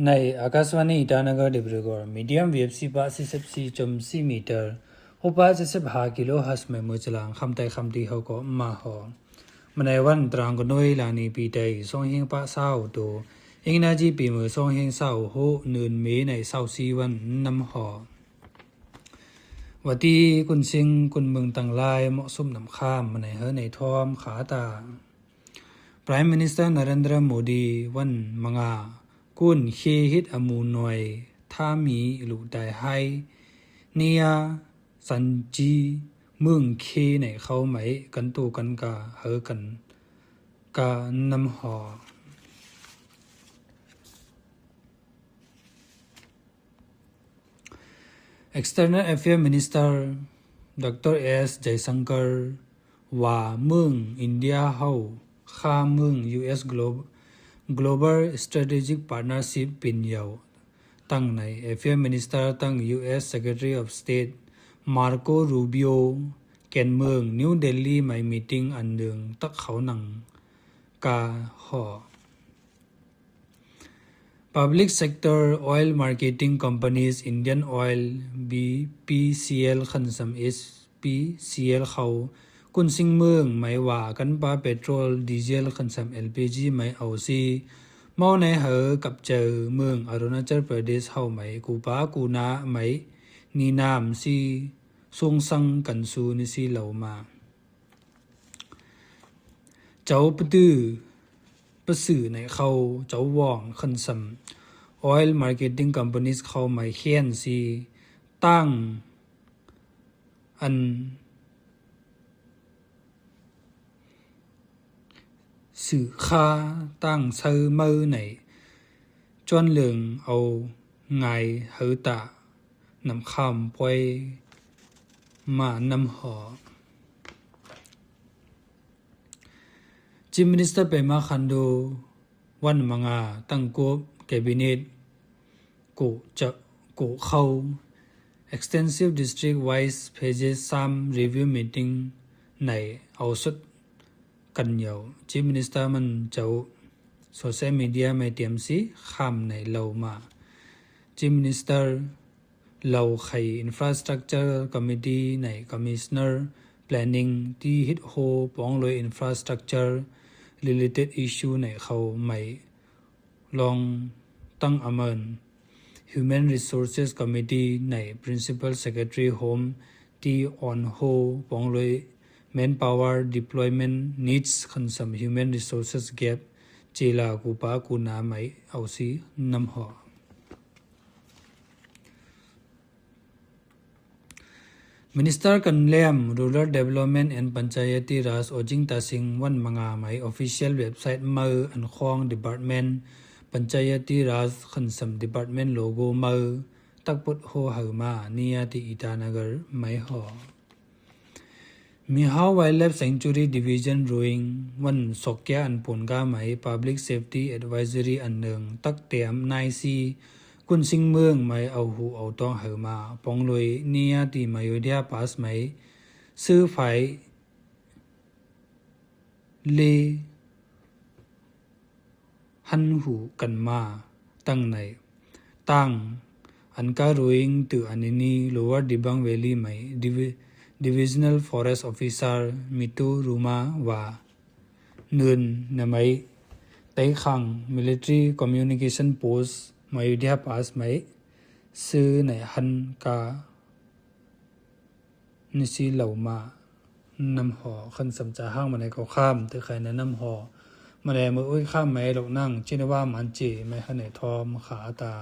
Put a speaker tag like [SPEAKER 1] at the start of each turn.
[SPEAKER 1] ในอากาศวานีตานกรดิบริกอร์มีเดียมเวฟ44.4 มีเตอร์675กิโลเฮิรตซ์ไม่มุจลังคำไตคำที่เขาก็มาหอมันในวันตรางกนวยลานีปีไตทรงเฮงปะเศร้าตัวอิงนาจีปีมือทรงเฮงเศร้าโหนืนเมในเศร้าซีวันนำหอวัตีกุนซิงกุนเมืองต่างลายเหมาะสมนำข้ามมันในเฮในทอมขาตา Prime Minister Narendra Modi วันมังอากุนเคฮิตอมูนอยท่ามีหลุดได้ให้เนียสันจีเมืองเคในเขาไหมกันตูกันกาเฮกันกานำหอExternal Affairs Minister Dr. S. Jaisankar ว่าเมืองอินเดียเฮาข้าเมือง US Global Strategic Partnership ปินเยาตั้งใน Affairs Minister ตั้ง US Secretary of State Marco Rubio แก่นเมือง New Delhi ไม่มีติ้งอันหนึ่งตักเขาหนังกาหอPublic Sector Oil Marketing Companies Indian Oil BPCL ขันสำ SPCL เขากุนสิงเมืองไม่ว่ากันปาเปโตรลดีเซลขันสำ LPG ไม่เอาซีเมาในเหอกับเจอเมืองอรุณาจัลประเทศเฮาไม่กูปากูนาไม่นีนามซีทรงสังกันสูนิซีเหล่ามาเจ้าปตือประสื่อในเขาเจ้าว่องขันสำ Oil Marketing Companies เขาไม่เขียนซีตั้งอันสื่อค่าตั้งเซอร์มือในจวนเหลืองเอาไงเฮตานำคำปวยมานำหอChief Minister Pema Khandu วันมังอาตั้งกบแคบิเนตกูจะกูเข้า Extensive District Wise Pages 3 Review Meeting ในเอาสุดกันเยา Chief Minister มันเจ้า Social Media ไม่เตรียมสิข้ามในเรามา Chief Minister เราไข Infrastructure Committee ใน Commissioner Planning ที่ฮิตโฮป้องเลย Infrastructure related issue ในเขาไม่ลองตั้งอเมิน Human Resources Committee ใน Principal Secretary Home ที่ on hold ป้องเลย Manpower Deployment Needs ขันสำ Human Resources Gap เจลากูปากูนาไม่เอาซีนำหอMinister Kanlem Rural Development and Panchayati Raj Ojing Tasing วันมังอาไม่ Official Website มืออันคอง Department Panchayati Raj ขันสำ Department Logo มือตักปุดโฮหามานิยติอิตานกรไม่หอมีฮาว Wildlife Sanctuary Division Ruing วันสกแกอันปุ่นกาไม่ Public Safety Advisory อันหนึ่งตักเตียมนายซีกุนสิงเมืองไม่เอาหูเอาต้องเหอมาปองลอยนิยติมายุเดียปาสไม่ซื้อไฟเลหันหูกันมาตั้งในตั้งอันการุยงตืออันนี้ Lower Dibang Valley ไม่ Divisional Forest Officer มิตูรูมาว่าเนินนไม่ไต้ขัง Military Communication Postมาอยู่ที่ปาสไม่ซื้อในหันกานิสิเหล่ามานำหอขันสำจาห้างมาในเขาข้ามแต่ใครในนำหอมาในมือข้ามไม่หลอกนั่งเจนว่ามันจีไม่ขันในทอมขาตา